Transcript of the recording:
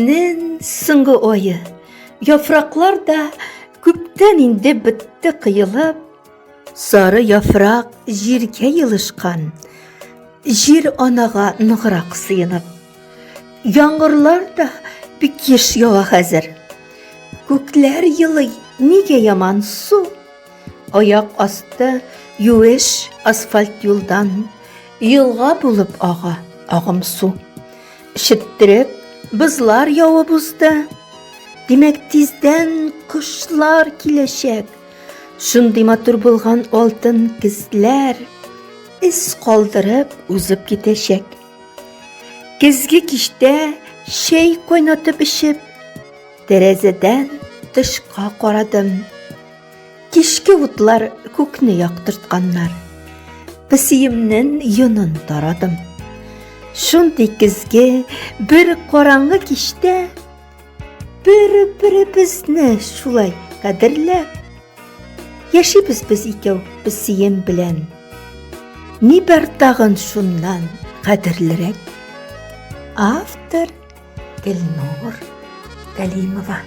Күзнең соңгы ойы. Яфраклар да күптән инде бетте кыйылып, сары яфрак җиргә йылышкан. Җир анага ныграк сыенып. Яңгырлар да бик еш ява хәзер. Күкләр йылый, нигә яман су? Аяк асты юеш асфальт юлдан елга булып ага, агым су. Шеттереп бызлар явып узды. Димәк тиздән кышлар киләчәк. Шундый матур булган алтын кизләр ис калдырып узып китәчәк. Кезге киштә чәй кайнатып эчеп, тәрәзәдән тышка карадым. Кичке утлар күкне яктыртканнар. Песиемнең йонын тарадым. Шундый кезге бер караңгы киштә бер-беребезне шулай кадерләп яшибез без икәү песием белән. Ни бар тагын шуннан кадерлерәк? Автор Гөлнур Галимова.